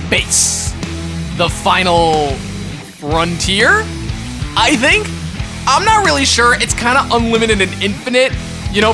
space. The final frontier, I think. I'm not really sure. It's kind of unlimited and infinite,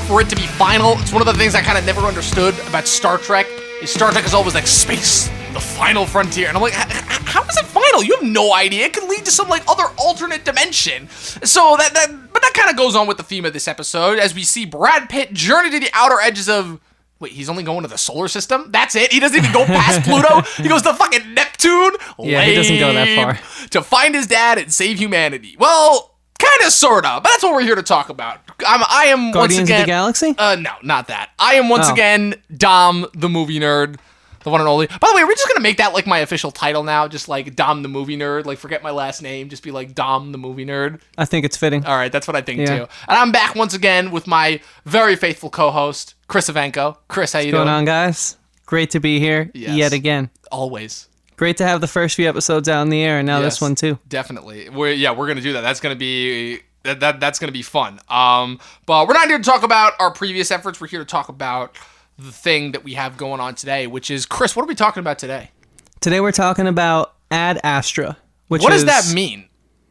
for it to be final. It's one of the things I kind of never understood about Star Trek. Star Trek is always like space, the final frontier. And I'm like, how is it final? You have no idea. It could lead to some other alternate dimension. So but that kind of goes on with the theme of this episode as we see Brad Pitt journey to the outer edges of... Wait, he's only going to the solar system? That's it? He doesn't even go past Pluto? He goes to fucking Neptune? Yeah, he doesn't go that far. To find his dad and save humanity. Well, kind of, sort of. But that's what we're here to talk about. I am Guardians once again... of the Galaxy? No, not that. I am once again Dom, the movie nerd. The one and only. By the way, we're just going to make that my official title now. Just Dom, the movie nerd. Forget my last name. Just be Dom, the movie nerd. I think it's fitting. All right, that's what I think too. And I'm back once again with my very faithful co-host, Chris Evanko. Chris, how you doing? What's going on, guys? Great to be here yet again. Always. Great to have the first few episodes out in the air, and now this one too. Definitely. We're going to do that. That's going to be... That's going to be fun. But we're not here to talk about our previous efforts. We're here to talk about the thing that we have going on today, which is, Chris, what are we talking about today? Today we're talking about Ad Astra. What does that mean?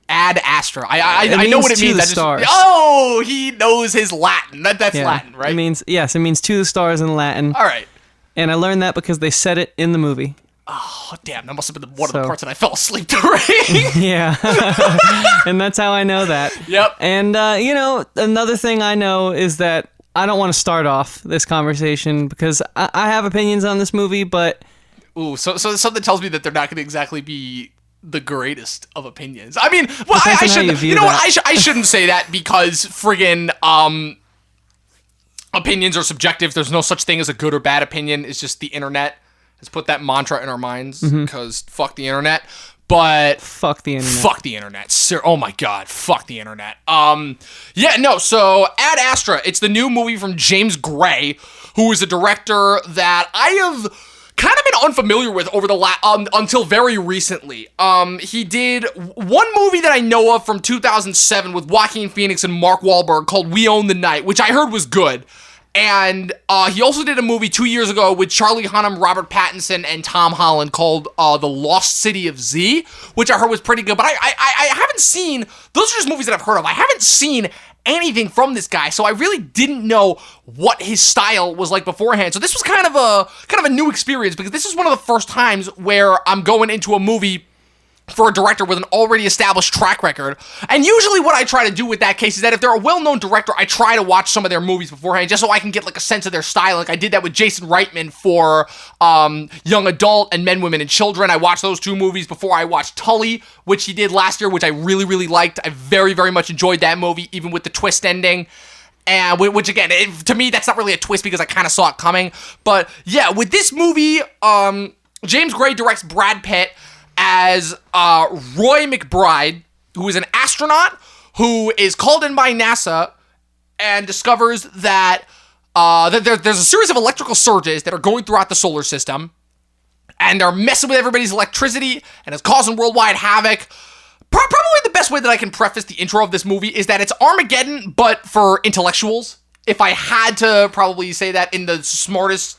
Ad Astra. I know what it means. Stars. Oh, he knows his Latin. That's Latin, right? It means to the stars in Latin. All right. And I learned that because they said it in the movie. Oh, damn. That must have been one of the parts that I fell asleep during. Yeah. And that's how I know that. Yep. And, another thing I know is that I don't want to start off this conversation because I have opinions on this movie, but... Ooh, so something tells me that they're not going to exactly be the greatest of opinions. I mean, well, I shouldn't... You know what? I shouldn't say that because friggin' opinions are subjective. There's no such thing as a good or bad opinion. It's just the internet has put that mantra in our minds because fuck the internet. But fuck the internet. Fuck the internet. Sir, oh my god, fuck the internet. So Ad Astra, it's the new movie from James Gray, who is a director that I have kind of been unfamiliar with over the until very recently. He did one movie that I know of from 2007 with Joaquin Phoenix and Mark Wahlberg called We Own the Night, which I heard was good. And he also did a movie 2 years ago with Charlie Hunnam, Robert Pattinson, and Tom Holland called The Lost City of Z, which I heard was pretty good. But I haven't seen... Those are just movies that I've heard of. I haven't seen anything from this guy, so I really didn't know what his style was like beforehand. So this was kind of a new experience because this is one of the first times where I'm going into a movie for a director with an already established track record. And usually what I try to do with that case is that if they're a well-known director, I try to watch some of their movies beforehand just so I can get a sense of their style. Like I did that with Jason Reitman for Young Adult and Men, Women, and Children. I watched those two movies before I watched Tully, which he did last year, which I really, really liked. I very, very much enjoyed that movie, even with the twist ending. And which again, to me, that's not really a twist because I kind of saw it coming. But yeah, with this movie, James Gray directs Brad Pitt as Roy McBride, who is an astronaut who is called in by NASA and discovers that there's a series of electrical surges that are going throughout the solar system, and they're messing with everybody's electricity, and it's causing worldwide havoc. Probably the best way that I can preface the intro of this movie is that it's Armageddon, but for intellectuals. If I had to probably say that in the smartest,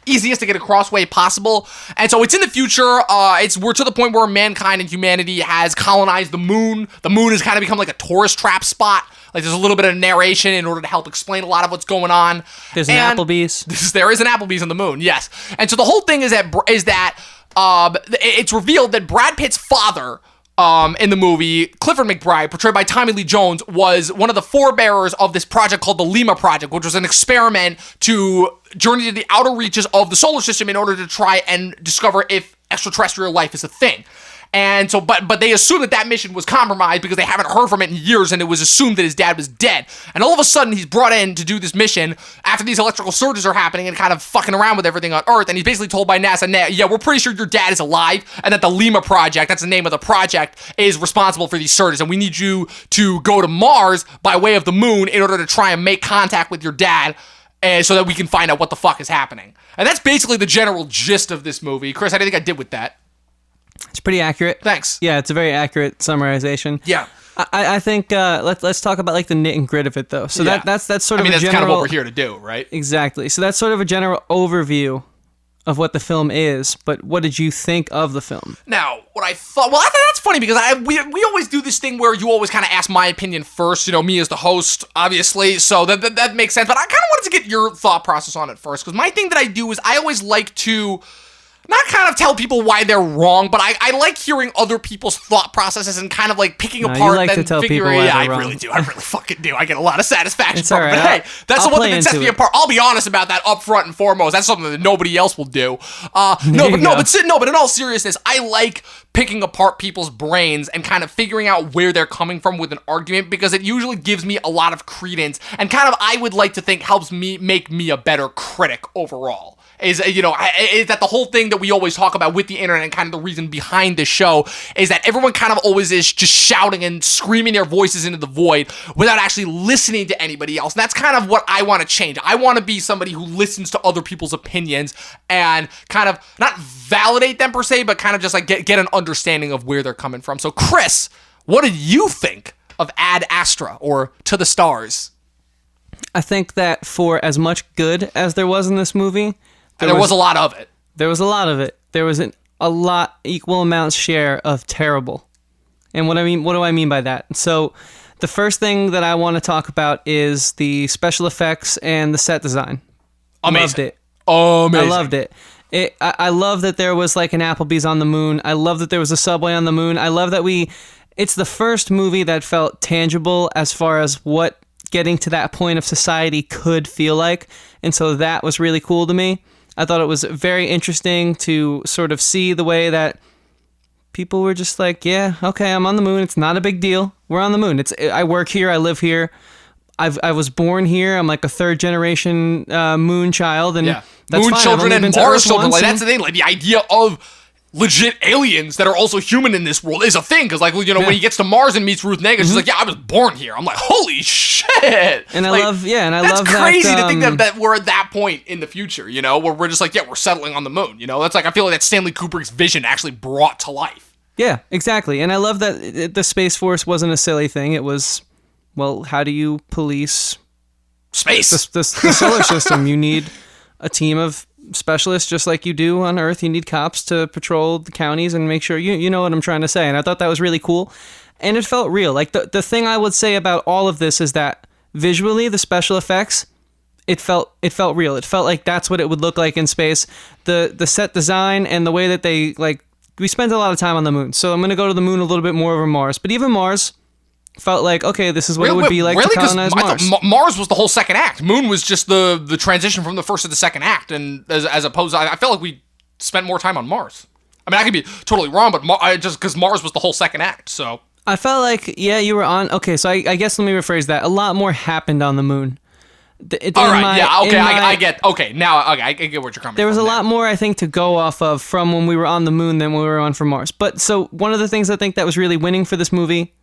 easiest to get across way possible. And so it's in the future. We're to the point where mankind and humanity has colonized the moon. The moon has kind of become like a tourist trap spot. There's a little bit of narration in order to help explain a lot of what's going on. There's an Applebee's. There is an Applebee's on the moon, yes. And so the whole thing is that it's revealed that Brad Pitt's father in the movie, Clifford McBride, portrayed by Tommy Lee Jones, was one of the forebearers of this project called the Lima Project, which was an experiment to journey to the outer reaches of the solar system in order to try and discover if extraterrestrial life is a thing. And so, but they assumed that mission was compromised because they haven't heard from it in years, and it was assumed that his dad was dead. And all of a sudden, he's brought in to do this mission after these electrical surges are happening and kind of fucking around with everything on Earth. And he's basically told by NASA, yeah, we're pretty sure your dad is alive, and that the Lima Project, that's the name of the project, is responsible for these surges. And we need you to go to Mars by way of the moon in order to try and make contact with your dad, so that we can find out what the fuck is happening. And that's basically the general gist of this movie. Chris, how do you think I did with that? It's pretty accurate. Thanks. Yeah, it's a very accurate summarization. Yeah. I think let's talk about the nit and grit of it though. So that's sort of that's a general, kind of what we're here to do, right? Exactly. So that's sort of a general overview of what the film is, but what did you think of the film? Now, what I thought, well, that's funny because we always do this thing where you always kind of ask my opinion first, me as the host, obviously, so that makes sense, but I kind of wanted to get your thought process on it first, because my thing that I do is I always like to not kind of tell people why they're wrong, but I like hearing other people's thought processes and kind of like picking apart you like and to tell figuring. people why Yeah, they're I wrong. really do. I really fucking do. I get a lot of satisfaction It's from all it. right. But hey, that's I'll the one play thing that sets into me it. apart. I'll be honest about that up front and foremost. That's something that nobody else will do. But in all seriousness, I like picking apart people's brains and kind of figuring out where they're coming from with an argument, because it usually gives me a lot of credence and kind of, I would like to think, helps me make me a better critic overall. Is that the whole thing that we always talk about with the internet, and kind of the reason behind this show is that everyone kind of always is just shouting and screaming their voices into the void without actually listening to anybody else. And that's kind of what I want to change. I want to be somebody who listens to other people's opinions and kind of not validate them per se, but kind of just like get an understanding of where they're coming from. So Chris, what did you think of Ad Astra, or To the Stars? I think that for as much good as there was in this movie, There was a lot of it. There was a lot of it. There was a lot, equal amounts share of terrible. And what do I mean by that? So the first thing that I want to talk about is the special effects and the set design. Amazing. Loved it. Amazing. I loved it. I love that there was like an Applebee's on the moon. I love that there was a Subway on the moon. I love that it's the first movie that felt tangible as far as what getting to that point of society could feel like. And so that was really cool to me. I thought it was very interesting to sort of see the way that people were just like, yeah, okay, I'm on the moon. It's not a big deal. We're on the moon. I work here. I live here. I was born here. I'm like a third generation moon child, and that's moon fine. children I've only and been to Mars Earth children. once, Like, that's the thing. Like, the idea of legit aliens that are also human in this world is a thing. Because, like, when he gets to Mars and meets Ruth Negga, she's like, yeah, I was born here. I'm like, holy shit. And like, I love that's crazy to think that we're at that point in the future, where we're just like, yeah, we're settling on the moon. That's like, I feel like that Stanley Kubrick's vision actually brought to life. Yeah, exactly. And I love that the Space Force wasn't a silly thing. It was, well, how do you police space? The solar system. You need a team of specialists just like you do on Earth. You need cops to patrol the counties and make sure you know what I'm trying to say. And I thought that was really cool. And it felt real. Like the thing I would say about all of this is that visually, the special effects, it felt real. It felt like that's what it would look like in space. The set design and the way that we spent a lot of time on the moon. So I'm going to go to the moon a little bit more over Mars. But even Mars felt like, okay, this is what it would be like to colonize Mars. I thought Mars was the whole second act. Moon was just the transition from the first to the second act. And as opposed, I felt like we spent more time on Mars. I mean, I could be totally wrong, but just because Mars was the whole second act, so... I felt like, yeah, you were on... Okay, so I guess let me rephrase that. A lot more happened on the moon. All right, yeah, okay, I get... Okay, now, okay, I get what you're coming from. There was a lot more, I think, to go off of from when we were on the moon than when we were on for Mars. But, so, one of the things I think that was really winning for this movie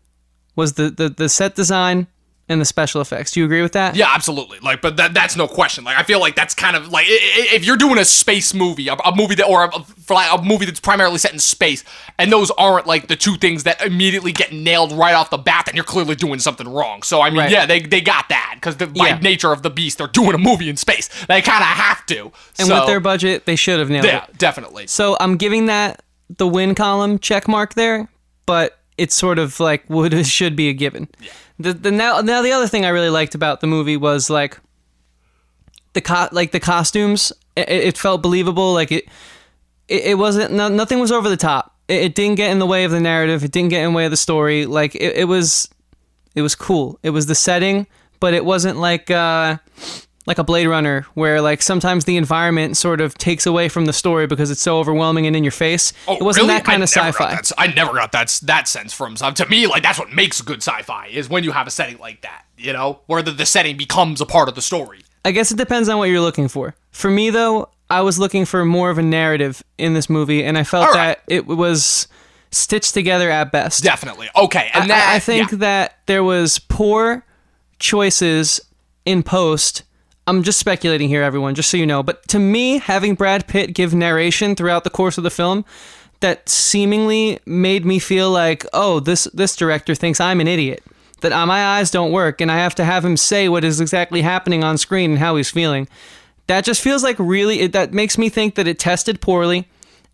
was the set design and the special effects. Do you agree with that? Yeah, absolutely. Like, but that's no question. Like, I feel like that's kind of like if you're doing a space movie, a movie a movie that's primarily set in space, and those aren't like the two things that immediately get nailed right off the bat, then you're clearly doing something wrong. So I mean, yeah, they got that because by nature of the beast, they're doing a movie in space. They kind of have to. And with their budget, they should have nailed it. Yeah, definitely. So I'm giving that the win column check mark there, but it's sort of like should be a given. Yeah. Now the other thing I really liked about the movie was like the costumes. It felt believable. Like it wasn't nothing was over the top. It didn't get in the way of the narrative. It didn't get in the way of the story. Like it was cool. It was the setting, but it wasn't like a Blade Runner where like sometimes the environment sort of takes away from the story because it's so overwhelming and in your face. Oh, it wasn't really? that kind of sci-fi. I never got that sense from some. To me, like that's what makes good sci-fi is when you have a setting like that, where the setting becomes a part of the story. I guess it depends on what you're looking for. For me though, I was looking for more of a narrative in this movie, and I felt that it was stitched together at best. Definitely. Okay. And I think that there was poor choices in post. I'm just speculating here, everyone, just so you know. But to me, having Brad Pitt give narration throughout the course of the film, that seemingly made me feel like, oh, this director thinks I'm an idiot. That my eyes don't work, and I have to have him say what is exactly happening on screen and how he's feeling. that just feels like really, that makes me think that it tested poorly,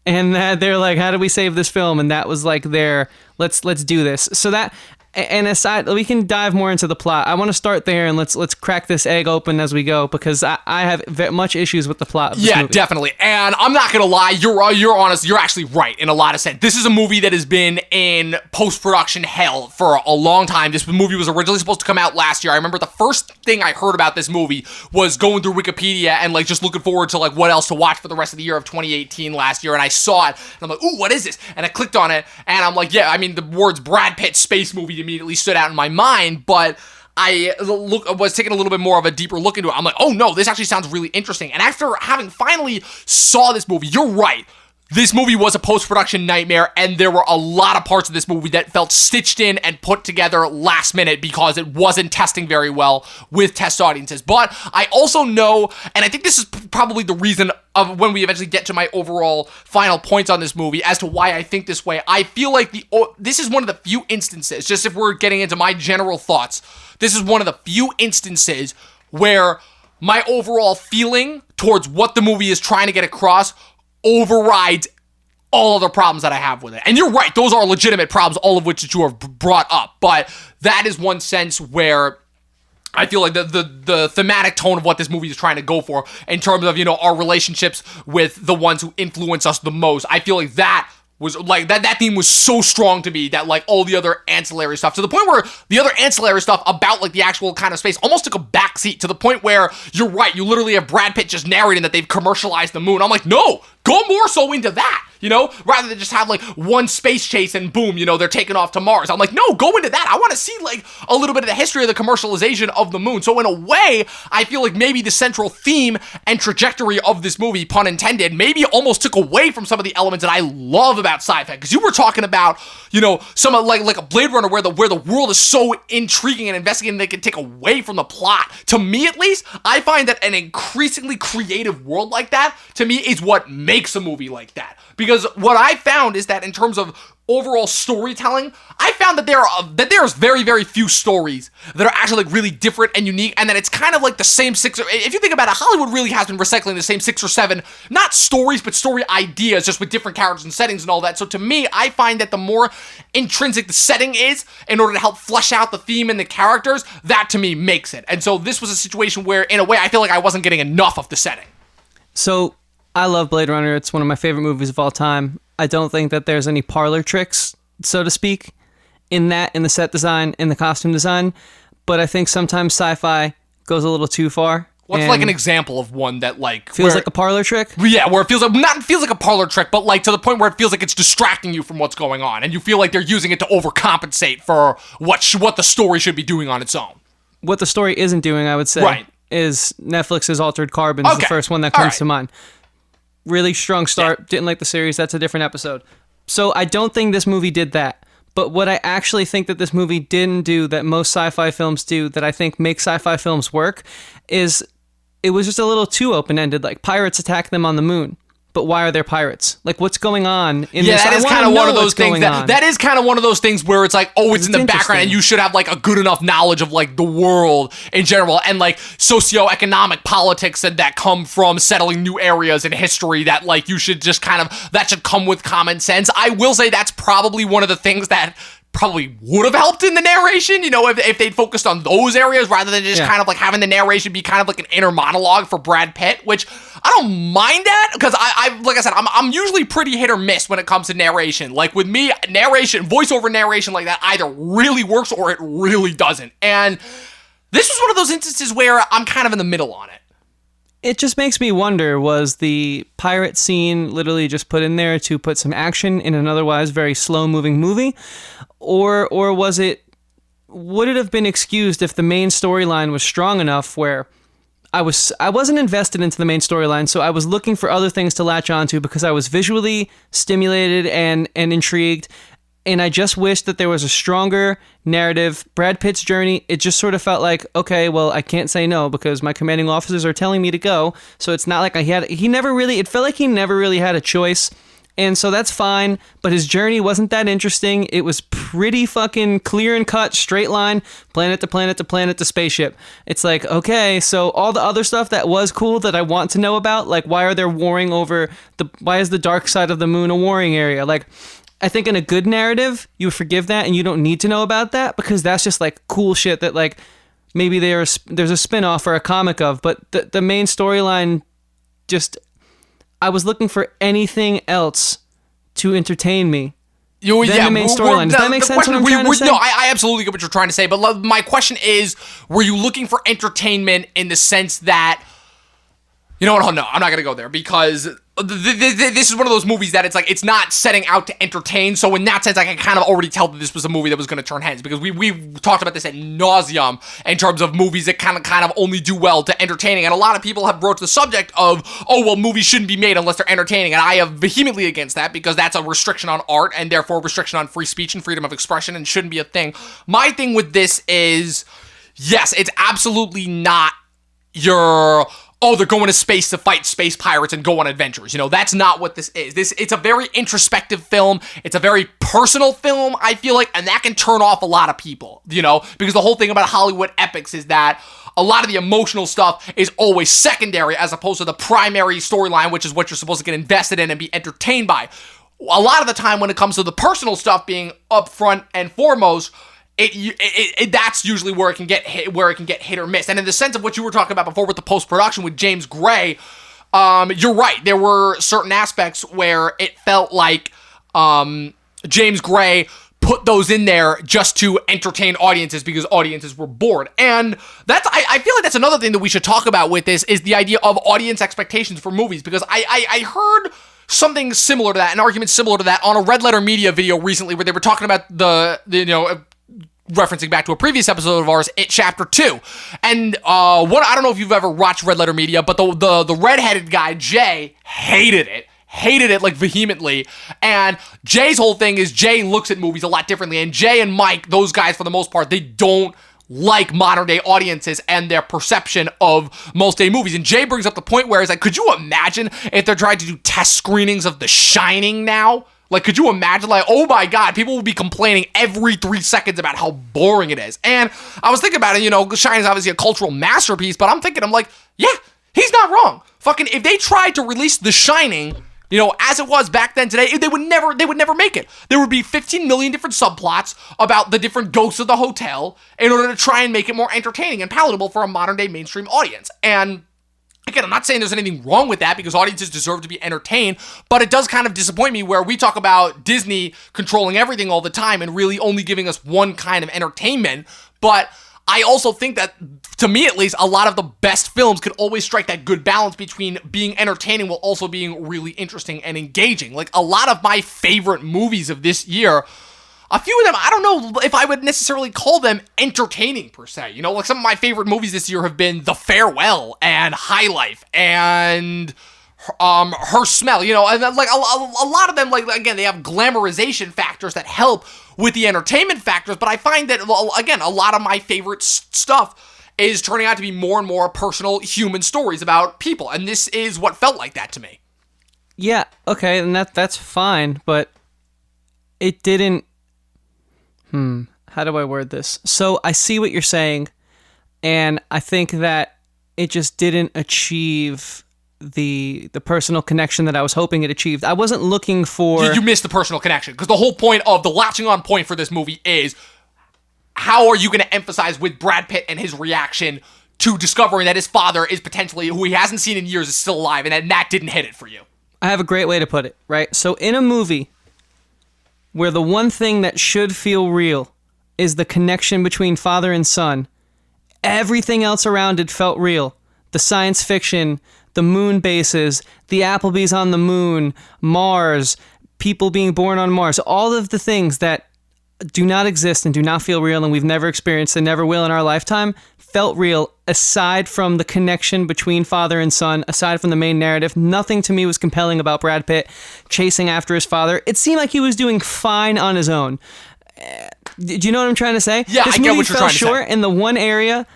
and that they're like, how do we save this film? And that was like their, let's do this. So that, and aside, we can dive more into the plot. I want to start there, and let's crack this egg open as we go, because I have much issues with the plot of this movie. Definitely. And I'm not gonna lie, you're honest. You're actually right in a lot of sense. This is a movie that has been in post-production hell for a long time. This movie was originally supposed to come out last year. I remember the first thing I heard about this movie was going through Wikipedia and like just looking forward to like what else to watch for the rest of the year of 2018 last year. And I saw it, and I'm like, ooh, what is this? And I clicked on it, and I'm like, yeah. I mean, the words Brad Pitt space movie immediately stood out in my mind, but I was taking a little bit more of a deeper look into it. I'm like, oh no, this actually sounds really interesting. And after having finally saw this movie, you're right. This movie was a post-production nightmare, and there were a lot of parts of this movie that felt stitched in and put together last minute because it wasn't testing very well with test audiences. But I also know, and I think this is probably the reason of when we eventually get to my overall final points on this movie as to why I think this way. I feel like this is one of the few instances, just if we're getting into my general thoughts, this is one of the few instances where my overall feeling towards what the movie is trying to get across overrides all of the problems that I have with it. And you're right, those are legitimate problems, all of which that you have brought up. But that is one sense where I feel like the thematic tone of what this movie is trying to go for in terms of, you know, our relationships with the ones who influence us the most. I feel like that was like that theme was so strong to me that like all the other ancillary stuff, to the point where the other ancillary stuff about like the actual kind of space almost took a backseat, to the point where you're right, you literally have Brad Pitt just narrating that they've commercialized the moon. I'm like, no, go more so into that, you know, rather than just have like one space chase and boom, you know, they're taking off to Mars. I'm like, no, go into that. I want to see like a little bit of the history of the commercialization of the moon. So in a way, I feel like maybe the central theme and trajectory of this movie, pun intended, maybe almost took away from some of the elements that I love about sci-fi. Because you were talking about, you know, some of like a Blade Runner where the world is so intriguing and investigating they can take away from the plot. To me, at least, I find that an increasingly creative world like that, to me, is what makes a movie like that. Because what I found is that in terms of overall storytelling, I found that there's very, very few stories that are actually like really different and unique, and that it's kind of like the same if you think about it, Hollywood really has been recycling the same 6 or 7, not stories, but story ideas, just with different characters and settings and all that. So to me, I find that the more intrinsic the setting is, in order to help flesh out the theme and the characters, that to me makes it. And so this was a situation where, in a way, I feel like I wasn't getting enough of the setting. So I love Blade Runner. It's one of my favorite movies of all time. I don't think that there's any parlor tricks, so to speak, in the set design, in the costume design, but I think sometimes sci-fi goes a little too far. What's like an example of one that like feels like a parlor trick? Yeah, where it feels like a parlor trick, but like to the point where it feels like it's distracting you from what's going on, and you feel like they're using it to overcompensate for what the story should be doing on its own. What the story isn't doing, I would say, right, is Netflix's Altered Carbon is the first one that comes to mind. Really strong start. Yeah. Didn't like the series. That's a different episode. So I don't think this movie did that. But what I actually think that this movie didn't do that most sci-fi films do, that I think makes sci-fi films work, is it was just a little too open-ended. Like, pirates attack them on the moon. But why are there pirates? Like, what's going on in this? Yeah, that is kind of one of those things that is kind of one of those things where it's like, oh, it's in the background, and you should have like a good enough knowledge of like the world in general, and like socioeconomic politics that come from settling new areas in history, that like you should just that should come with common sense. I will say that's probably one of the things that probably would have helped in the narration, you know, if they'd focused on those areas rather than just kind of like having the narration be kind of like an inner monologue for Brad Pitt, which I don't mind that, because I like I said, I'm usually pretty hit or miss when it comes to narration. Like with me, voiceover narration like that either really works or it really doesn't. And this was one of those instances where I'm kind of in the middle on it. It just makes me wonder, was the pirate scene literally just put in there to put some action in an otherwise very slow-moving movie? Or would it have been excused if the main storyline was strong enough where I wasn't invested into the main storyline, so I was looking for other things to latch onto because I was visually stimulated and intrigued, and I just wished that there was a stronger narrative. Brad Pitt's journey, it just sort of felt like, okay, well, I can't say no because my commanding officers are telling me to go, so it's not like it felt like he never really had a choice, And so that's fine, but his journey wasn't that interesting. It was pretty fucking clear and cut, straight line, planet to planet to planet to spaceship. It's like, okay, so all the other stuff that was cool that I want to know about, like why are there warring over why is the dark side of the moon a warring area? Like, I think in a good narrative, you forgive that and you don't need to know about that because that's just like cool shit that like maybe there's a spin-off or a comic of, but the main storyline just... I was looking for anything else to entertain me. The main storyline. Does that make sense? What I'm trying to say? No, I absolutely get what you're trying to say. But my question is, were you looking for entertainment in the sense that, you know what? No, I'm not gonna go there because this is one of those movies that it's like it's not setting out to entertain. So in that sense, I can kind of already tell that this was a movie that was going to turn heads because we talked about this ad nauseum in terms of movies that kind of only do well to entertaining. And a lot of people have broached the subject of, oh well, movies shouldn't be made unless they're entertaining, and I am vehemently against that because that's a restriction on art and therefore a restriction on free speech and freedom of expression and shouldn't be a thing. My thing with this is, yes, it's absolutely not your... oh, they're going to space to fight space pirates and go on adventures. You know, that's not what this is. It's a very introspective film. It's a very personal film, I feel like, and that can turn off a lot of people, you know, because the whole thing about Hollywood epics is that a lot of the emotional stuff is always secondary as opposed to the primary storyline, which is what you're supposed to get invested in and be entertained by. A lot of the time when it comes to the personal stuff being up front and foremost, that's usually where it can get hit or miss. And in the sense of what you were talking about before with the post-production with James Gray, you're right. There were certain aspects where it felt like James Gray put those in there just to entertain audiences because audiences were bored. And I feel like that's another thing that we should talk about with this is the idea of audience expectations for movies, because I heard something similar to that, an argument similar to that on a Red Letter Media video recently where they were talking about referencing back to a previous episode of ours, It Chapter 2. And I don't know if you've ever watched Red Letter Media, but the redheaded guy, Jay, hated it like vehemently. And Jay's whole thing is Jay looks at movies a lot differently. And Jay and Mike, those guys for the most part, they don't like modern day audiences and their perception of most day movies. And Jay brings up the point where it's like, could you imagine if they're trying to do test screenings of The Shining now? Like, could you imagine, like, oh my God, people will be complaining every 3 seconds about how boring it is. And I was thinking about it, you know, Shining is obviously a cultural masterpiece, but I'm like, yeah, he's not wrong. Fucking, if they tried to release The Shining, you know, as it was back then today, they would never make it. There would be 15 million different subplots about the different ghosts of the hotel in order to try and make it more entertaining and palatable for a modern day mainstream audience. And again, I'm not saying there's anything wrong with that because audiences deserve to be entertained, but it does kind of disappoint me where we talk about Disney controlling everything all the time and really only giving us one kind of entertainment. But I also think that, to me at least, a lot of the best films could always strike that good balance between being entertaining while also being really interesting and engaging. Like, a lot of my favorite movies of this year, a few of them, I don't know if I would necessarily call them entertaining per se. You know, like some of my favorite movies this year have been The Farewell and High Life and Her Smell. You know, and like a lot of them, like again, they have glamorization factors that help with the entertainment factors. But I find that again, a lot of my favorite stuff is turning out to be more and more personal human stories about people, and this is what felt like that to me. Yeah. Okay, and that's fine, but it didn't. How do I word this? So I see what you're saying, and I think that it just didn't achieve the personal connection that I was hoping it achieved. I wasn't looking for... You missed the personal connection, because the whole point of the latching on point for this movie is how are you going to emphasize with Brad Pitt and his reaction to discovering that his father is potentially, who he hasn't seen in years, is still alive, and that didn't hit it for you. I have a great way to put it, right? So in a movie where the one thing that should feel real is the connection between father and son, everything else around it felt real. The science fiction, the moon bases, the Applebee's on the moon, Mars, people being born on Mars, all of the things that do not exist and do not feel real and we've never experienced and never will in our lifetime felt real. Aside from the connection between father and son, aside from the main narrative, nothing to me was compelling about Brad Pitt chasing after his father. It seemed like he was doing fine on his own. Do you know what I'm trying to say? Yeah, I get what you're trying to say. This movie fell short in the one area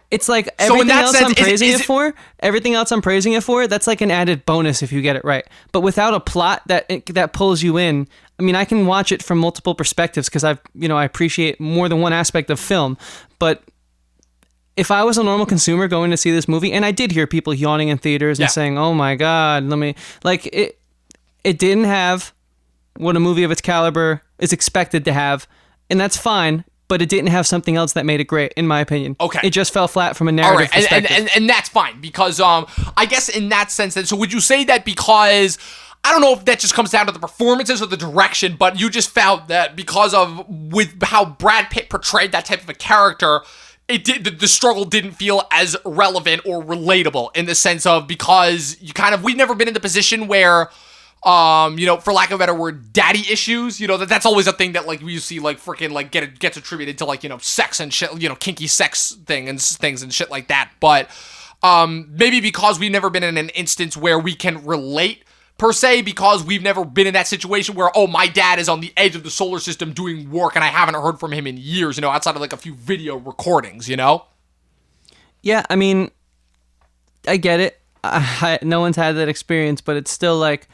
It's like So in everything that else sense, I'm praising is it it- for. Everything else I'm praising it for. That's like an added bonus if you get it right. But without a plot that pulls you in, I mean, I can watch it from multiple perspectives because I appreciate more than one aspect of film. But if I was a normal consumer going to see this movie, and I did hear people yawning in theaters and saying, "Oh my God, it didn't have what a movie of its caliber is expected to have, and that's fine." But it didn't have something else that made it great, in my opinion. Okay. It just fell flat from a All narrative right, perspective. and that's fine because I guess in that sense, so would you say that because I don't know if that just comes down to the performances or the direction, but you just felt that because of with how Brad Pitt portrayed that type of a character, the struggle didn't feel as relevant or relatable in the sense of because we've never been in the position where. For lack of a better word, daddy issues, that's always a thing that, like, you see, like, freaking, like, gets attributed to, like, sex and shit, kinky sex things and shit like that, but, maybe because we've never been in an instance where we can relate, per se, because we've never been in that situation where, oh, my dad is on the edge of the solar system doing work and I haven't heard from him in years, outside of, like, a few video recordings, Yeah, I mean, I get it. No one's had that experience, but it's still, like,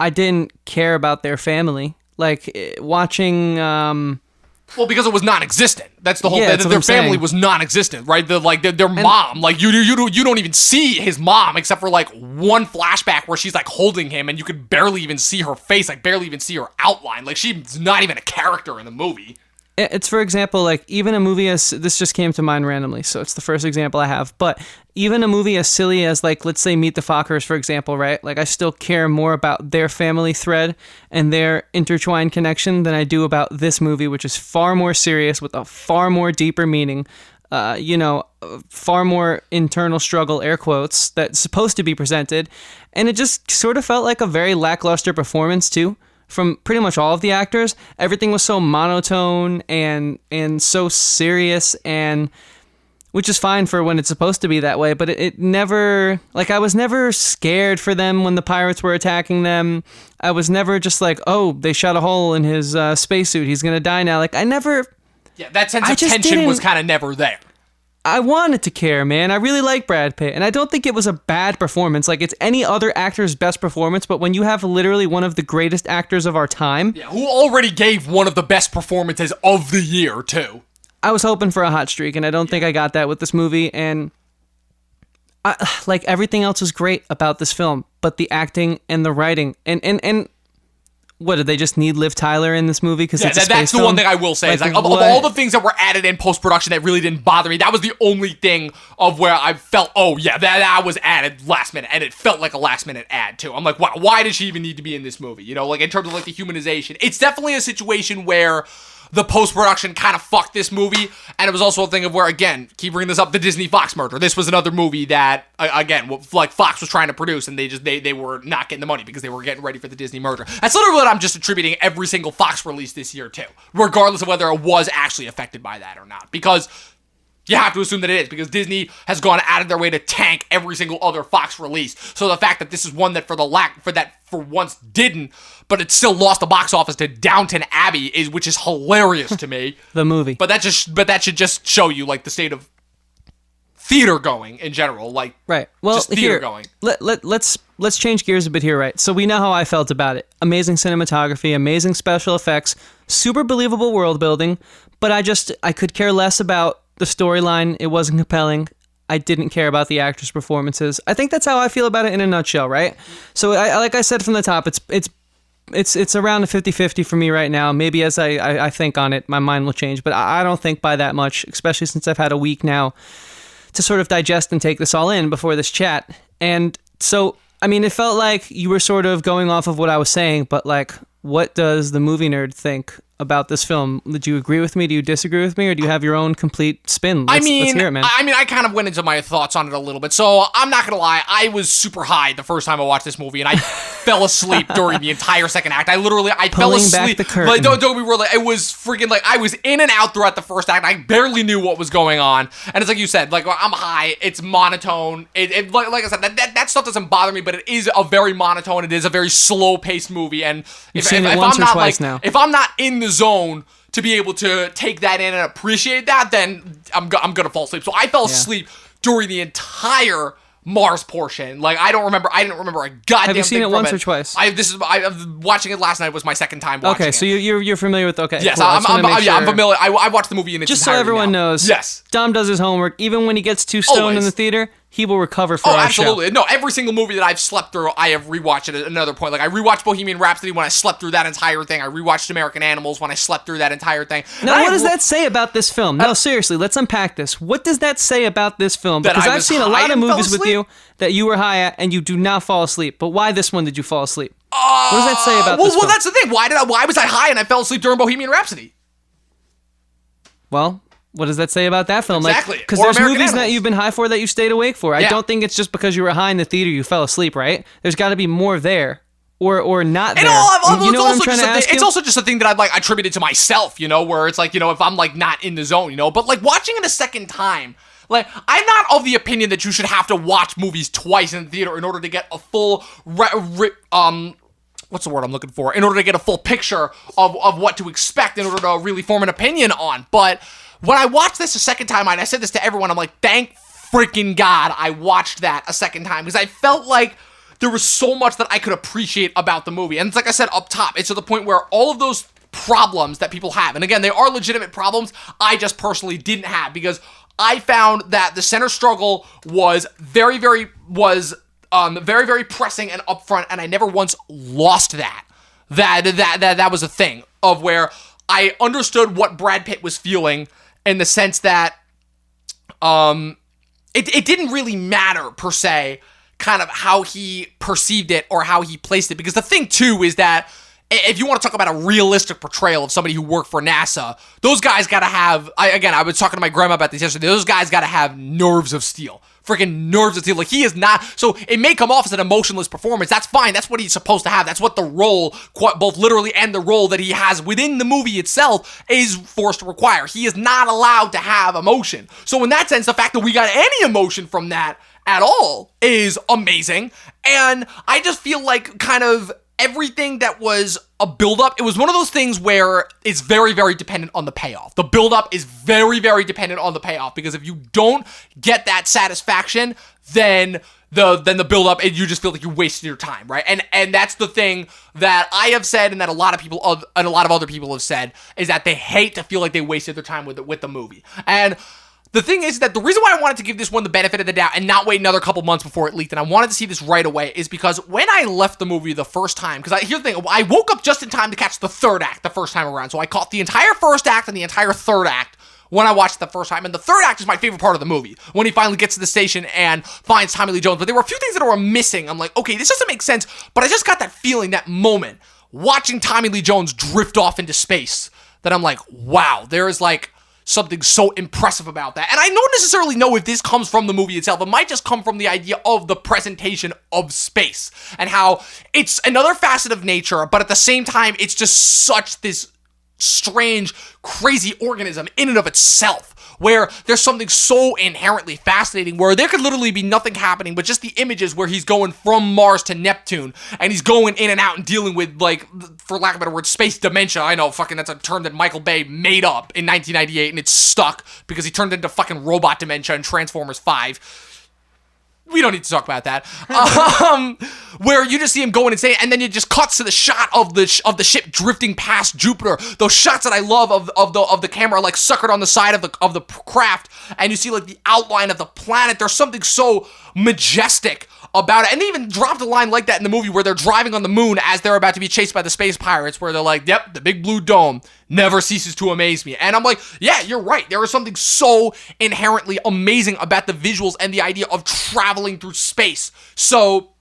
I didn't care about their family. Like, watching... Well, because it was non-existent. That's the whole Yeah, thing. that's what Their I'm family saying. was non-existent, right? Their mom, like you don't even see his mom except for like one flashback where she's like holding him, and you could barely even see her face, like barely even see her outline. Like she's not even a character in the movie. It's, for example, like, even a movie as... This just came to mind randomly, so it's the first example I have. But even a movie as silly as, like, let's say Meet the Fockers, for example, right? Like, I still care more about their family thread and their intertwined connection than I do about this movie, which is far more serious with a far more deeper meaning. Far more internal struggle, air quotes, that's supposed to be presented. And it just sort of felt like a very lackluster performance, too. From pretty much all of the actors, everything was so monotone and so serious, and which is fine for when it's supposed to be that way, but it never, like, I was never scared for them when the pirates were attacking them. I was never just like, oh, they shot a hole in his spacesuit, he's gonna die now. Like, I never... Yeah, that sense of tension was kind of never there. I wanted to care, man. I really like Brad Pitt, and I don't think it was a bad performance. Like, it's any other actor's best performance, but when you have literally one of the greatest actors of our time... Yeah, who already gave one of the best performances of the year, too. I was hoping for a hot streak, and I don't think I got that with this movie, and... like, everything else was great about this film, but the acting and the writing, and what, did they just need Liv Tyler in this movie? Because it's a space that's the film? one thing I will say. Is Like, like, of what? all the things that were added in post-production that really didn't bother me, that was the only thing of where I felt, oh, yeah, that was added last minute, and it felt like a last-minute add, too. I'm like, wow, why does she even need to be in this movie? Like, in terms of, like, the humanization. It's definitely a situation where the post-production kind of fucked this movie, and it was also a thing of where, again, keep bringing this up, the Disney-Fox merger. This was another movie that, again, like Fox was trying to produce, and they were not getting the money because they were getting ready for the Disney merger. That's literally what I'm just attributing every single Fox release this year to, regardless of whether it was actually affected by that or not, because... You have to assume that it is, because Disney has gone out of their way to tank every single other Fox release. So the fact that this is one that for once didn't, but it still lost the box office to Downton Abbey, which is hilarious to me. The movie. But that should just show you, like, the state of theater going in general, like, right. Well, just theater here, going. Let's change gears a bit here, right? So we know how I felt about it. Amazing cinematography, amazing special effects, super believable world building, but I could care less about the storyline. It wasn't compelling. I didn't care about the actors' performances. I think that's how I feel about it in a nutshell, right? So like I said from the top, it's around a 50-50 for me right now. Maybe as I think on it, my mind will change, but I don't think by that much, especially since I've had a week now to sort of digest and take this all in before this chat. And so, I mean, it felt like you were sort of going off of what I was saying, but like, what does the movie nerd think about this film? Did you agree with me? Do you disagree with me? Or do you have your own complete spin? Let's hear it, man. I kind of went into my thoughts on it a little bit. So I'm not going to lie. I was super high the first time I watched this movie, and I fell asleep during the entire second act. I fell Pulling asleep. back the curtain. Like, don't be real. Like, it was freaking like I was in and out throughout the first act. I barely knew what was going on. And it's like you said, like I'm high. It's monotone. Like I said, that stuff doesn't bother me, but it is a very monotone. It is a very slow paced movie. And if I'm not in the zone to be able to take that in and appreciate that, then I'm gonna fall asleep. So I fell asleep during the entire Mars portion. Like I didn't remember a goddamn thing. Have you seen it once or twice? Watching it last night was my second time watching it. Okay, so you're familiar with Yes, cool. I'm familiar. I watched the movie in its just so entirety everyone now. knows. Yes, Dom does his homework. Even when he gets too stoned Always. in the theater, he will recover for our absolutely. show. No, every single movie that I've slept through, I have rewatched at another point. Like I rewatched Bohemian Rhapsody when I slept through that entire thing. I rewatched American Animals when I slept through that entire thing. Now, what does that say about this film? No, seriously, let's unpack this. What does that say about this film? Because I've seen a lot of movies with you that you were high at and you do not fall asleep. But why this one did you fall asleep? What does that say about this film? Well, that's the thing. Why was I high and I fell asleep during Bohemian Rhapsody? Well, what does that say about that film? Exactly. Because Or there's American movies that Animals. you've been high for that you stayed awake for. I don't think it's just because you were high in the theater you fell asleep, right? There's got to be more there. Or not there. You know what I'm trying to ask you? It's also just a thing that I've like attributed to myself, where it's like, if I'm like not in the zone, but like watching it a second time, like I'm not of the opinion that you should have to watch movies twice in the theater in order to get a full what's the word I'm looking for? In order to get a full picture of what to expect in order to really form an opinion on. But when I watched this a second time, and I said this to everyone, I'm like, thank freaking God I watched that a second time, because I felt like there was so much that I could appreciate about the movie. And it's like I said up top, it's to the point where all of those problems that people have, and again, they are legitimate problems, I just personally didn't have, because I found that the center struggle was very, very pressing and upfront, and I never once lost that. That was a thing of where I understood what Brad Pitt was feeling in the sense that it didn't really matter per se kind of how he perceived it or how he placed it, because the thing too is that if you want to talk about a realistic portrayal of somebody who worked for NASA, those guys got to have, I was talking to my grandma about this yesterday, those guys got to have nerves of steel. Freaking nerves of steel. Like, he is not, so it may come off as an emotionless performance. That's fine. That's what he's supposed to have. That's what the role, both literally and the role that he has within the movie itself, is forced to require. He is not allowed to have emotion. So in that sense, the fact that we got any emotion from that at all is amazing. And I just feel like kind of everything that was a build-up, it was one of those things where it's very, very dependent on the payoff. The build-up is very, very dependent on the payoff, because if you don't get that satisfaction, then the build-up, and you just feel like you wasted your time, right? And that's the thing that I have said, and that a lot of other people have said, is that they hate to feel like they wasted their time with the movie. And the thing is that the reason why I wanted to give this one the benefit of the doubt and not wait another couple months before it leaked, and I wanted to see this right away, is because when I left the movie the first time, because here's the thing, I woke up just in time to catch the third act the first time around, so I caught the entire first act and the entire third act when I watched it the first time, and the third act is my favorite part of the movie, when he finally gets to the station and finds Tommy Lee Jones, but there were a few things that were missing. I'm like, okay, this doesn't make sense, but I just got that feeling, that moment, watching Tommy Lee Jones drift off into space, that I'm like, wow, there is like something so impressive about that. And I don't necessarily know if this comes from the movie itself. It might just come from the idea of the presentation of space and how it's another facet of nature, but at the same time, it's just such this strange, crazy organism in and of itself, where there's something so inherently fascinating, where there could literally be nothing happening but just the images where he's going from Mars to Neptune, and he's going in and out and dealing with, like, for lack of a better word, space dementia. I know, fucking, that's a term that Michael Bay made up in 1998, and it's stuck because he turned into fucking robot dementia in Transformers 5. We don't need to talk about that. Where you just see him going insane, and then it just cuts to the shot of the ship drifting past Jupiter. Those shots that I love of the camera, like suckered on the side of the craft, and you see like the outline of the planet. There's something so majestic about it. And they even dropped a line like that in the movie where they're driving on the moon as they're about to be chased by the space pirates, where they're like, yep, the big blue dome never ceases to amaze me. And I'm like, yeah, you're right. There is something so inherently amazing about the visuals and the idea of traveling through space. So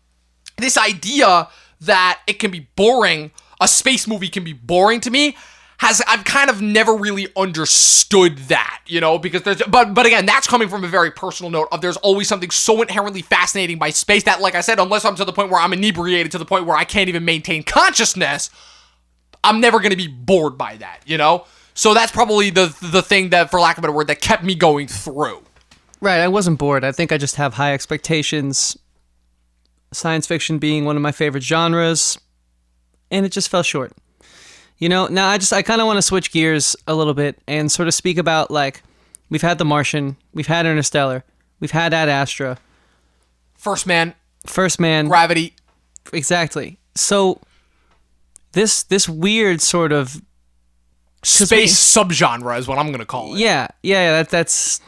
this idea that it can be boring, a space movie can be boring to me, I've kind of never really understood that, because but again, that's coming from a very personal note of there's always something so inherently fascinating by space that, like I said, unless I'm to the point where I'm inebriated to the point where I can't even maintain consciousness, I'm never going to be bored by that, So that's probably the thing that, for lack of a better word, that kept me going through. Right, I wasn't bored. I think I just have high expectations. Science fiction being one of my favorite genres, and it just fell short. Now I kind of want to switch gears a little bit and sort of speak about, like, we've had The Martian, we've had Interstellar, we've had Ad Astra. First Man. Gravity. Exactly. So this weird sort of space subgenre is what I'm going to call it. Yeah, that's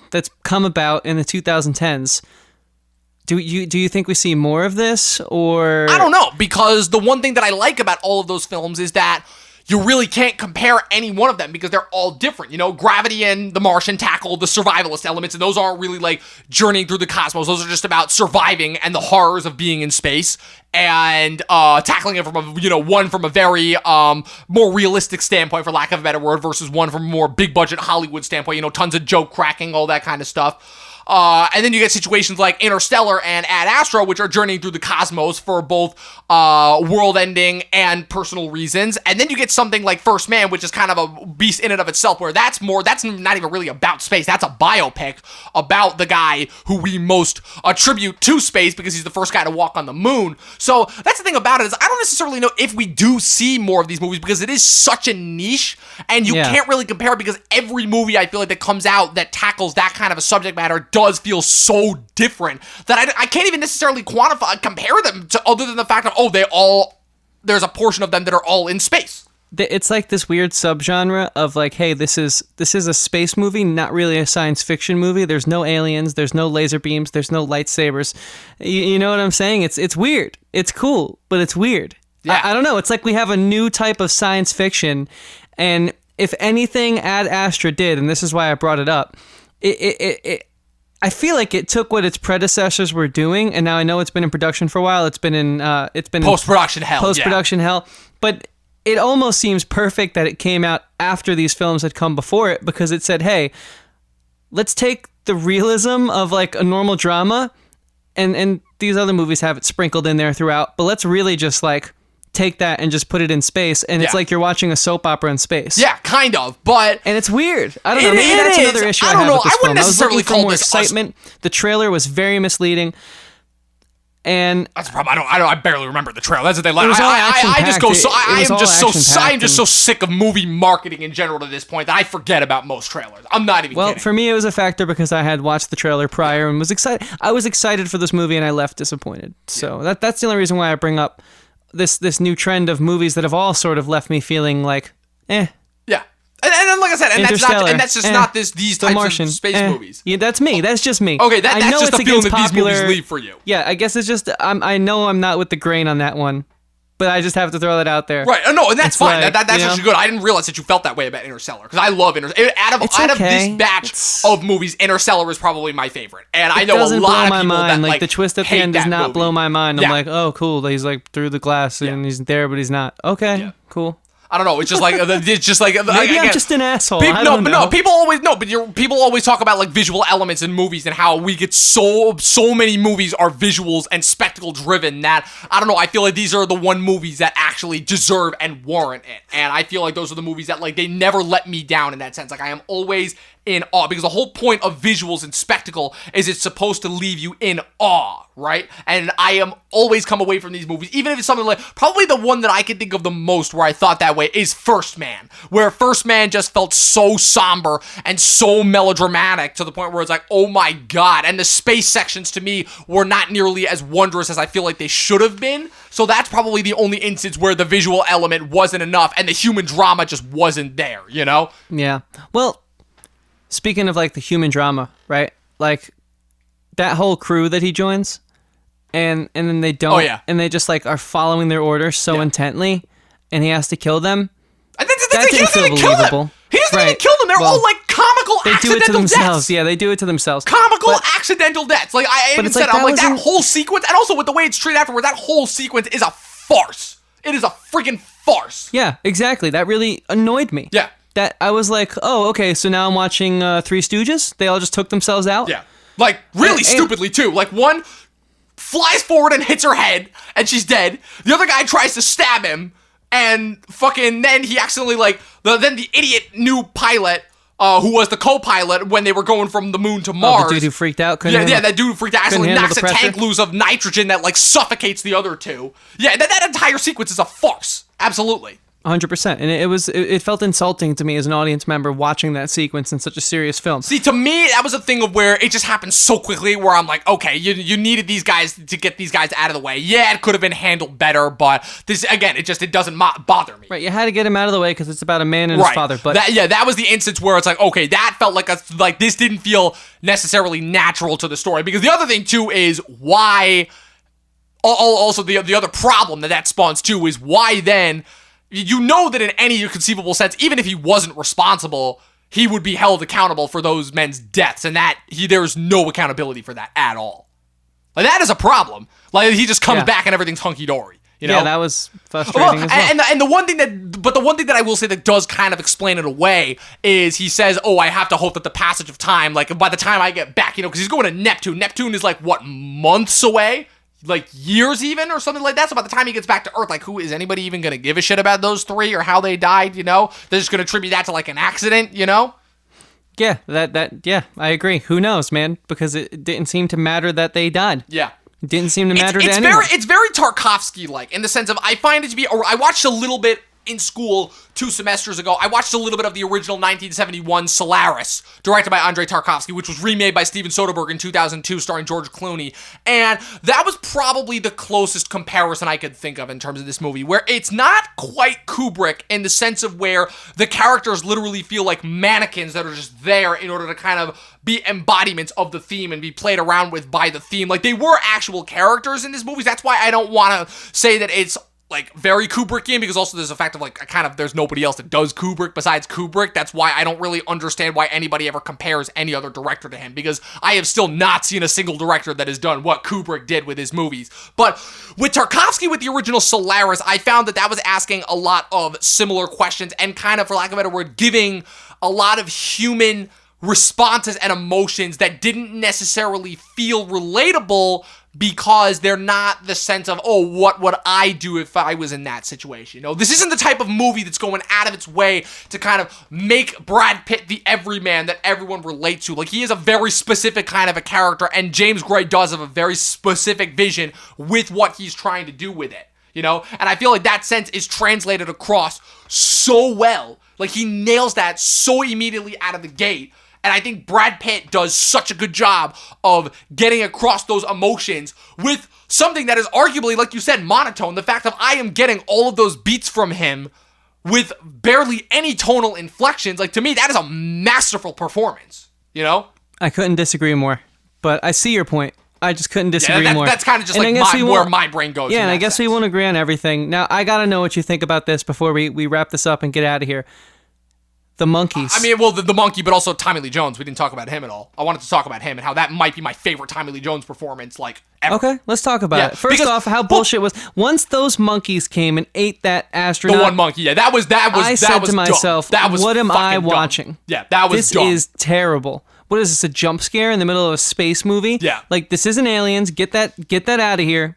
come about in the 2010s. Do you think we see more of this, or? I don't know, because the one thing that I like about all of those films is that you really can't compare any one of them because they're all different. Gravity and The Martian tackle the survivalist elements, and those aren't really like journeying through the cosmos. Those are just about surviving and the horrors of being in space, and tackling it from one from a very more realistic standpoint, for lack of a better word, versus one from a more big budget Hollywood standpoint. Tons of joke cracking, all that kind of stuff. And then you get situations like Interstellar and Ad Astra, which are journeying through the cosmos for both world-ending and personal reasons. And then you get something like First Man, which is kind of a beast in and of itself, where that's not even really about space. That's a biopic about the guy who we most attribute to space because he's the first guy to walk on the moon. So that's the thing about it, is I don't necessarily know if we do see more of these movies because it is such a niche, and you can't really compare it because every movie I feel like that comes out that tackles that kind of a subject matter does feel so different that I can't even necessarily compare them to, other than the fact of, there's a portion of them that are all in space. It's like this weird subgenre of, like, hey, this is a space movie, not really a science fiction movie. There's no aliens, there's no laser beams, there's no lightsabers. You know what I'm saying? It's weird. It's cool, but it's weird. Yeah. I don't know. It's like we have a new type of science fiction, and if anything Ad Astra did, and this is why I brought it up, I feel like it took what its predecessors were doing, and now I know it's been in production for a while. It's been in post-production hell. Post-production hell. But it almost seems perfect that it came out after these films had come before it, because it said, hey, let's take the realism of, like, a normal drama, and these other movies have it sprinkled in there throughout, but let's really just, like, take that and just put it in space, and it's like you're watching a soap opera in space. Yeah, kind of, but... And it's weird. I don't know. Maybe that's another issue I have with this film. I was looking for more excitement. The trailer was very misleading. And that's a problem. I barely remember the trailer. That's what they like. I am just so sick of movie marketing in general to this point that I forget about most trailers. I'm not even kidding. For me, it was a factor because I had watched the trailer prior and was excited. I was excited for this movie, and I left disappointed. So that's the only reason why I bring up this new trend of movies that have all sort of left me feeling like, eh. Yeah. And like I said, that's just not these types of space movies. Yeah, that's me. That's just me. Okay, that's just the feeling that these movies leave for you. Yeah, I guess it's just, I know I'm not with the grain on that one, but I just have to throw that out there. Right. No, and that's fine. Like, that's actually good. I didn't realize that you felt that way about Interstellar, because I love Interstellar. Out of this batch of movies, Interstellar is probably my favorite. And I know a lot of people that, like, the twist at the end does not blow my mind. I'm like, oh, cool. He's, like, through the glass, and he's there, but he's not. Okay, cool. I don't know. It's just like maybe I'm just an asshole. People always talk about, like, visual elements in movies and how we get so many movies are visuals and spectacle driven that I don't know. I feel like these are the one movies that actually deserve and warrant it, and I feel like those are the movies that, like, they never let me down in that sense. Like, I am always in awe, because the whole point of visuals and spectacle is it's supposed to leave you in awe, right? And I am always come away from these movies, even if it's something like, probably the one that I can think of the most where I thought that way is First Man, where First Man just felt so somber and so melodramatic to the point where it's like, oh my god, and the space sections to me were not nearly as wondrous as I feel like they should have been. So that's probably the only instance where the visual element wasn't enough and the human drama just wasn't there, you know? Yeah. Well, speaking of, like, the human drama, right? Like, that whole crew that he joins, and then they don't, and they just, like, are following their orders so intently, and he has to kill them. That didn't feel believable. He doesn't even kill them. They're all, like, comical accidental deaths. They do it to themselves. Yeah, they do it to themselves. Comical accidental deaths. Like, I even said, I'm like, that whole sequence, and also with the way it's treated afterward, that whole sequence is a farce. It is a freaking farce. Yeah, exactly. That really annoyed me. Yeah. That I was like, oh, okay, so now I'm watching Three Stooges. They all just took themselves out. Yeah. Like, really stupidly, too. Like, one flies forward and hits her head, and she's dead. The other guy tries to stab him, and fucking then he accidentally, like, then the idiot new pilot, who was the co-pilot when they were going from the moon to Mars. The dude who freaked out? Yeah, that dude who freaked out accidentally knocks a pressure. tank loose of nitrogen that, like, suffocates the other two. Yeah, that entire sequence is a farce. Absolutely. 100%. And it felt insulting to me as an audience member watching that sequence in such a serious film. See, to me, that was a thing of where it just happened so quickly where I'm like, okay, you needed these guys to get these guys out of the way. Yeah, it could have been handled better, but this, again, it doesn't bother me. Right, you had to get him out of the way because it's about a man and his father. But that was the instance where it's like, okay, that felt like this didn't feel necessarily natural to the story. Because the other thing, too, is why... Also, the other problem that spawns, too, is why then... You know that in any conceivable sense, even if he wasn't responsible, he would be held accountable for those men's deaths, and there's no accountability for that at all. Like, that is a problem. Like, he just comes back and everything's hunky-dory. You know? Yeah, that was frustrating as well. And the one thing that I will say that does kind of explain it away is he says, oh, I have to hope that the passage of time, like, by the time I get back, because he's going to Neptune. Neptune is, like, what, months away? Like, years even, or something like that. So by the time he gets back to Earth, like, is anybody even going to give a shit about those three or how they died, you know? They're just going to attribute that to, like, an accident, you know? Yeah, yeah, I agree. Who knows, man? Because it didn't seem to matter that they died. Yeah. It didn't seem to matter to anyone. It's very Tarkovsky-like, in the sense of, I find it to be, or I watched a little bit in school 2 semesters ago. I watched a little bit of the original 1971 Solaris, directed by Andrei Tarkovsky, which was remade by Steven Soderbergh in 2002, starring George Clooney. And that was probably the closest comparison I could think of in terms of this movie, where it's not quite Kubrick in the sense of where the characters literally feel like mannequins that are just there in order to kind of be embodiments of the theme and be played around with by the theme. Like, they were actual characters in this movie. That's why I don't want to say that it's like very Kubrickian, because also there's a fact of like there's nobody else that does Kubrick besides Kubrick. That's why I don't really understand why anybody ever compares any other director to him, because I have still not seen a single director that has done what Kubrick did with his movies. But with Tarkovsky, with the original Solaris, I found that was asking a lot of similar questions and kind of, for lack of a better word, giving a lot of human responses and emotions that didn't necessarily feel relatable, because they're not the sense of, oh, what would I do if I was in that situation? You know, this isn't the type of movie that's going out of its way to kind of make Brad Pitt the everyman that everyone relates to. Like, he is a very specific kind of a character, and James Gray does have a very specific vision with what he's trying to do with it, you know? And I feel like that sense is translated across so well. Like, he nails that so immediately out of the gate. And I think Brad Pitt does such a good job of getting across those emotions with something that is arguably, like you said, monotone. The fact that I am getting all of those beats from him with barely any tonal inflections. Like, to me, that is a masterful performance, you know? I couldn't disagree more, but I see your point. I just couldn't disagree more. That's kind of just like where my brain goes. Yeah, and I guess we won't agree on everything. Now, I gotta know what you think about this before we wrap this up and get out of here. The monkeys. I mean, well, the monkey, but also Tommy Lee Jones. We didn't talk about him at all. I wanted to talk about him and how that might be my favorite Tommy Lee Jones performance, like, ever. Okay, let's talk about it. First off, how bullshit was once those monkeys came and ate that astronaut. The one monkey, yeah, that was. I said to myself, that was what am I watching? Dumb. Yeah, that was dumb. This is terrible. What is this, a jump scare in the middle of a space movie? Yeah. Like, this isn't Aliens. Get that out of here.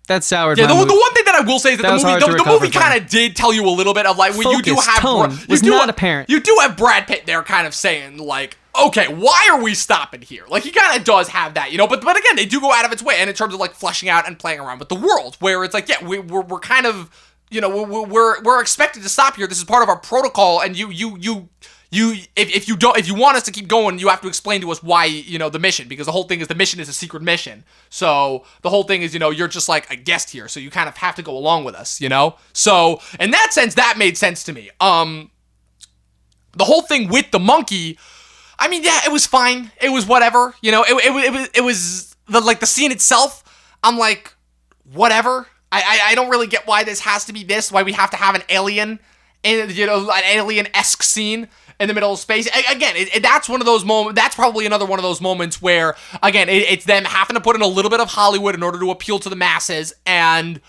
That soured yeah, my mood. The one thing that I will say is that the movie kind of did tell you a little bit of, like, you do have tone was not apparent. You do have Brad Pitt there kind of saying, like, okay, why are we stopping here? Like, he kind of does have that, you know, but again, they do go out of its way, and in terms of, like, fleshing out and playing around with the world, where it's like, yeah, we're kind of, you know, we're expected to stop here. This is part of our protocol, and if you want us to keep going, you have to explain to us why, you know, the mission, because the whole thing is the mission is a secret mission. So the whole thing is, you know, you're just like a guest here, so you kind of have to go along with us, you know? So in that sense, that made sense to me. The whole thing with the monkey, I mean, yeah, it was fine. It was whatever, you know, it was the scene itself. I'm like, whatever. I don't really get why this has to be this, why we have to have an alien in, you know, an alien-esque scene in the middle of space. Again, that's one of those moments. That's probably another one of those moments where, again, it's them having to put in a little bit of Hollywood in order to appeal to the masses, and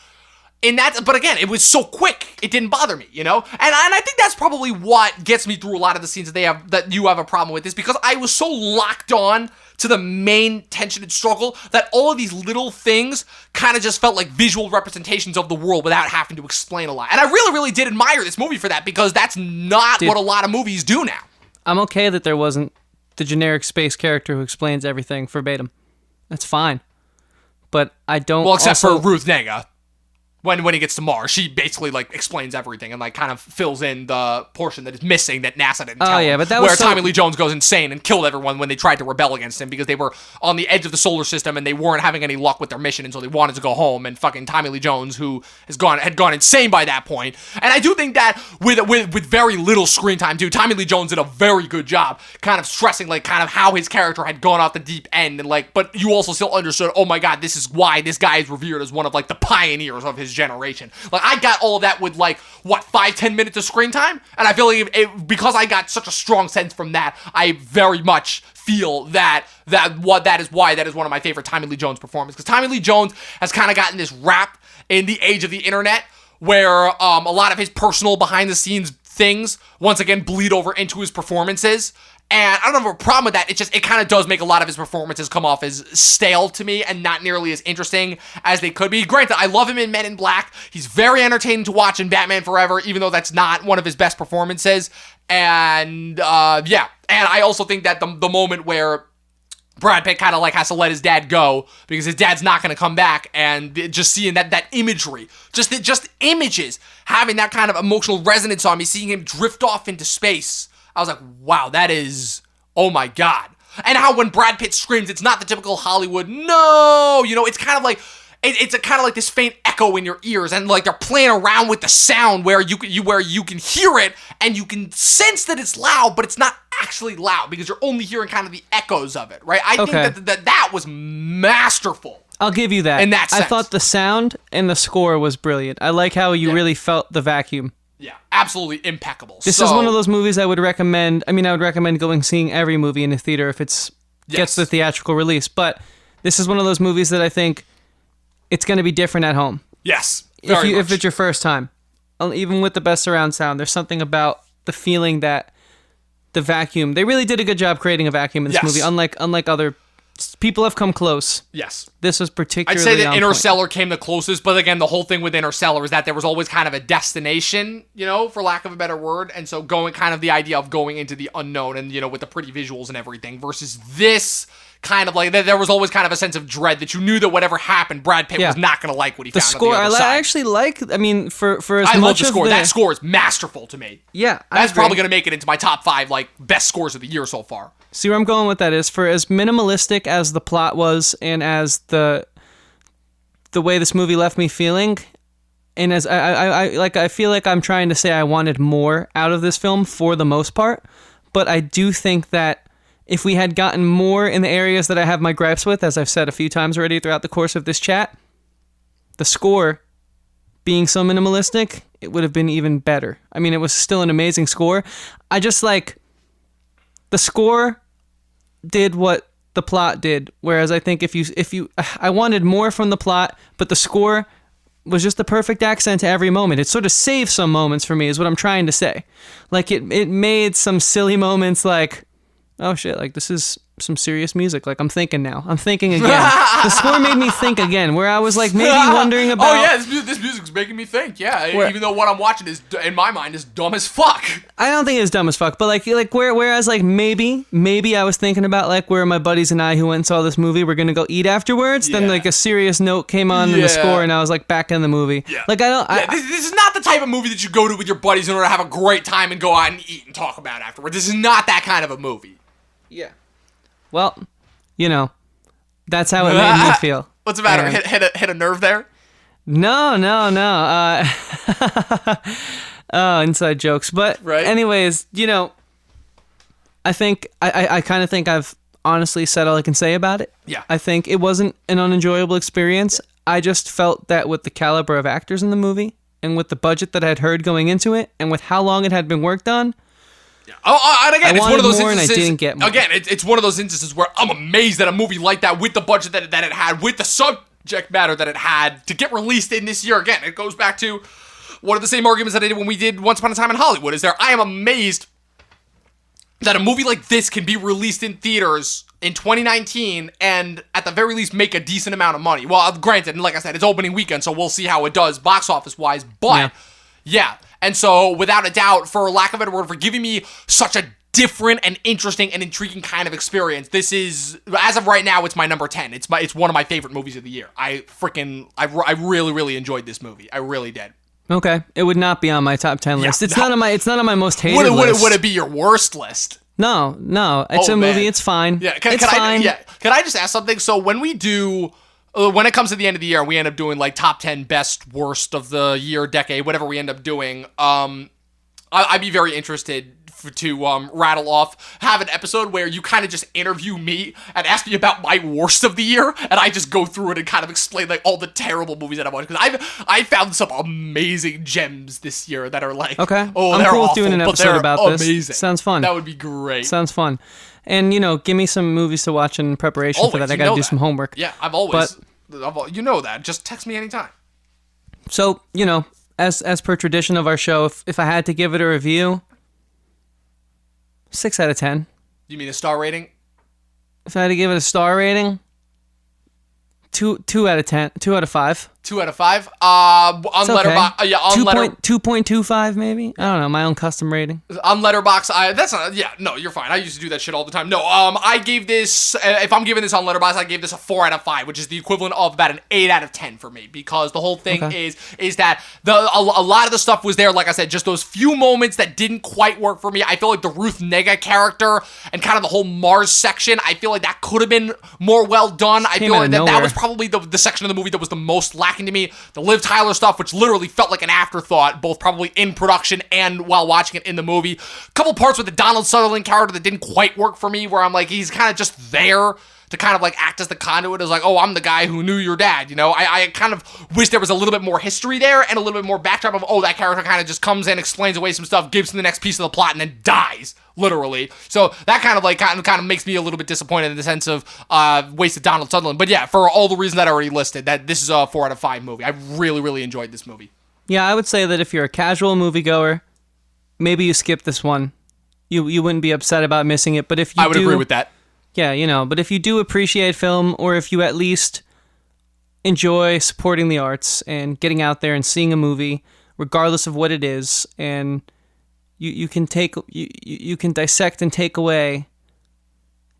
but again, it was so quick, it didn't bother me, you know? And I think that's probably what gets me through a lot of the scenes that you have a problem with, is because I was so locked on to the main tension and struggle that all of these little things kind of just felt like visual representations of the world without having to explain a lot. And I really, really did admire this movie for that, because that's not what a lot of movies do now. I'm okay that there wasn't the generic space character who explains everything verbatim. That's fine. But I don't... Well, except for Ruth Negga. When he gets to Mars, she basically, like, explains everything and, like, kind of fills in the portion that is missing that NASA didn't tell him. But that was Tommy Lee Jones goes insane and killed everyone when they tried to rebel against him because they were on the edge of the solar system and they weren't having any luck with their mission, and so they wanted to go home. And fucking Tommy Lee Jones, who had gone insane by that point. And I do think that with very little screen time, too, Tommy Lee Jones did a very good job kind of stressing, like, kind of how his character had gone off the deep end, and, like, but you also still understood, oh my god, this is why this guy is revered as one of, like, the pioneers of his generation. Like, I got all of that with, like, 5-10 minutes of screen time? And I feel like because I got such a strong sense from that, I very much feel that is why that is one of my favorite Tommy Lee Jones performances. Because Tommy Lee Jones has kind of gotten this rap in the age of the internet where a lot of his personal behind-the-scenes things, once again, bleed over into his performances. And I don't have a problem with that. It kind of does make a lot of his performances come off as stale to me and not nearly as interesting as they could be. Granted, I love him in Men in Black. He's very entertaining to watch in Batman Forever, even though that's not one of his best performances. And, yeah. And I also think that the moment where Brad Pitt kind of like has to let his dad go because his dad's not going to come back, and just seeing that imagery, just images, having that kind of emotional resonance on me, seeing him drift off into space, I was like, wow, that is, oh my god. And how when Brad Pitt screams, it's not the typical Hollywood, no, you know, it's kind of like, it's a kind of like this faint echo in your ears, and like they're playing around with the sound where you can hear it and you can sense that it's loud, but it's not actually loud because you're only hearing kind of the echoes of it, right? I think that was masterful. I'll give you that. In that sense. I thought the sound and the score was brilliant. I like how you really felt the vacuum. Yeah, absolutely impeccable. This is one of those movies I would recommend. I mean, I would recommend seeing every movie in a theater if it's gets the theatrical release. But this is one of those movies that I think it's going to be different at home. Yes, if it's your first time, even with the best surround sound, there's something about the feeling that the vacuum. They really did a good job creating a vacuum in this movie. Unlike other people have come close. Yes. This was particularly I'd say that on Interstellar point. came the closest, but again, the whole thing with Interstellar is that there was always kind of a destination, you know, for lack of a better word, and so going kind of the idea of going into the unknown and, you know, with the pretty visuals and everything versus this kind of like, there was always kind of a sense of dread that you knew that whatever happened, Brad Pitt was not going to like what he found score, on the other side. I actually like, I mean, for as I much love the of score. That score is masterful to me. Yeah, that's probably going to make it into my top 5, like, best scores of the year so far. See where I'm going with that is, for as minimalistic as the plot was and as the way this movie left me feeling, and as I feel like I'm trying to say I wanted more out of this film for the most part, but I do think that if we had gotten more in the areas that I have my gripes with, as I've said a few times already throughout the course of this chat, the score being so minimalistic, it would have been even better. I mean, it was still an amazing score. I just like... The score did what the plot did, whereas I think if you, I wanted more from the plot, but the score was just the perfect accent to every moment. It sort of saved some moments for me, is what I'm trying to say. Like it made some silly moments like, oh shit, like this is some serious music. Like I'm thinking now. I'm thinking again. The score made me think again, where I was like maybe wondering about... Oh yeah, this music's making me think, yeah. Even though what I'm watching is, in my mind, is dumb as fuck. I don't think it's dumb as fuck, but whereas like maybe I was thinking about like where my buddies and I who went and saw this movie were gonna go eat afterwards, then like a serious note came on in the score and I was like back in the movie. Yeah. Like this is not the type of movie that you go to with your buddies in order to have a great time and go out and eat and talk about afterwards. This is not that kind of a movie. Yeah. Well, you know, that's how it made me feel. What's the matter? Hit a nerve there? No. Oh, inside jokes. But anyways, you know, I think I kind of think I've honestly said all I can say about it. Yeah. I think it wasn't an unenjoyable experience. I just felt that with the caliber of actors in the movie and with the budget that I'd heard going into it and with how long it had been worked on, and again, it's one of those instances. And I didn't get more. Again, it's one of those instances where I'm amazed that a movie like that, with the budget that it had, with the subject matter that it had to get released in this year. Again, it goes back to one of the same arguments that I did when we did Once Upon a Time in Hollywood. I am amazed that a movie like this can be released in theaters in 2019 and at the very least make a decent amount of money. Well, granted, and like I said, it's opening weekend, so we'll see how it does box office wise, but yeah. And so without a doubt, for lack of a better word, for giving me such a different and interesting and intriguing kind of experience, this is, as of right now, it's my number 10. It's one of my favorite movies of the year. I really, really enjoyed this movie. I really did. Okay, it would not be on my top 10 list. It's not on my most hated list. Would it be your worst list? No. It's a movie. It's fine. Yeah, it's fine. Can I just ask something? So when we do, when it comes to the end of the year, we end up doing like top 10 best, worst of the year, decade, whatever we end up doing. I'd be very interested to rattle off, have an episode where you kind of just interview me and ask me about my worst of the year, and I just go through it and kind of explain like all the terrible movies that I've watched, because I found some amazing gems this year that are like, okay, I'm they're cool with awful, doing an episode about amazing. this. Sounds fun. That would be great. Sounds fun. And give me some movies to watch in preparation for that. I gotta do some homework. Yeah, you know that. Just text me anytime. So, as per tradition of our show, if I had to give it a review, 6 out of 10. You mean a star rating? If I had to give it a star rating, 2 out of 10. 2 out of 5. 2 out of 5. On Letterboxd, okay. on 2.25 maybe. I don't know, my own custom rating. On Letterboxd, you're fine. I used to do that shit all the time. No, I gave this. If I'm giving this on Letterboxd, I gave this a 4 out of 5, which is the equivalent of about an 8 out of 10 for me, because the whole thing is that a lot of the stuff was there. Like I said, just those few moments that didn't quite work for me. I feel like the Ruth Negga character and kind of the whole Mars section, I feel like that could have been more well done. I feel like that was probably the section of the movie that was the most lacking to me. The Liv Tyler stuff, which literally felt like an afterthought, both probably in production and while watching it in the movie. A couple parts with the Donald Sutherland character that didn't quite work for me, where I'm like, he's kind of just there to kind of like act as the conduit, as like, oh, I'm the guy who knew your dad, I kind of wish there was a little bit more history there and a little bit more backdrop of, oh, that character kind of just comes in, explains away some stuff, gives him the next piece of the plot, and then dies, literally. So that kind of makes me a little bit disappointed in the sense of wasted Donald Sutherland. But yeah, for all the reasons that I already listed, that this is a 4 out of 5 movie. I really, really enjoyed this movie. Yeah, I would say that if you're a casual moviegoer, maybe you skip this one. You wouldn't be upset about missing it, but if you I would agree with that. Yeah, but if you do appreciate film, or if you at least enjoy supporting the arts and getting out there and seeing a movie, regardless of what it is, and you can dissect and take away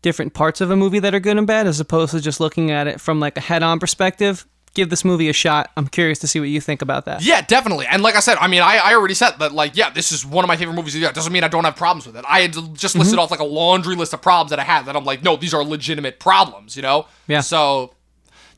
different parts of a movie that are good and bad, as opposed to just looking at it from like a head-on perspective, give this movie a shot. I'm curious to see what you think about that. Yeah, definitely. And like I said, I already said that, like, yeah, this is one of my favorite movies of the year. It doesn't mean I don't have problems with it. I had just listed off like a laundry list of problems that I had that I'm like, no, these are legitimate problems, Yeah. So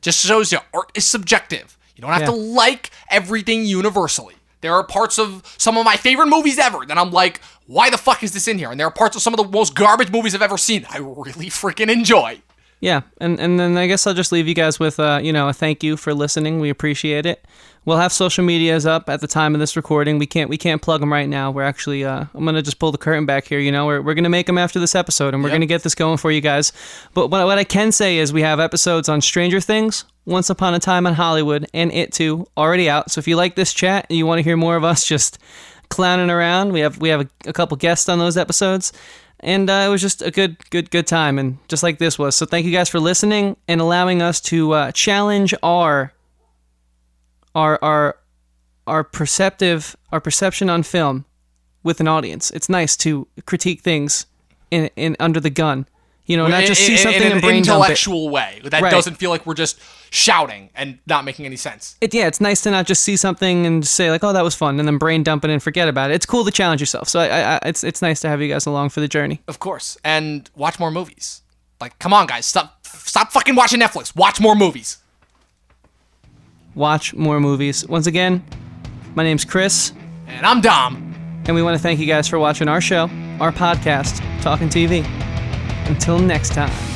just shows you art is subjective. You don't have to like everything universally. There are parts of some of my favorite movies ever that I'm like, why the fuck is this in here? And there are parts of some of the most garbage movies I've ever seen that I really freaking enjoy. Yeah, and then I guess I'll just leave you guys with, a thank you for listening. We appreciate it. We'll have social medias up at the time of this recording. We can't plug them right now. We're actually, I'm going to just pull the curtain back here, We're going to make them after this episode, and we're going to get this going for you guys. But what I can say is we have episodes on Stranger Things, Once Upon a Time in Hollywood, and It Too, already out. So if you like this chat and you want to hear more of us just clowning around, we have a couple guests on those episodes. And it was just a good time, and just like this was. So thank you guys for listening and allowing us to challenge our perception on film with an audience. It's nice to critique things in under the gun, not just see something and brain dump it. In an intellectual way that doesn't feel like we're just shouting and not making any sense. It's nice to not just see something and say like, oh, that was fun, and then brain dump it and forget about it. It's cool to challenge yourself. So it's nice to have you guys along for the journey. Of course, and watch more movies. Like, come on, guys, stop fucking watching Netflix. Watch more movies. Watch more movies. Once again, my name's Chris. And I'm Dom. And we want to thank you guys for watching our show, our podcast, Talking TV. Until next time.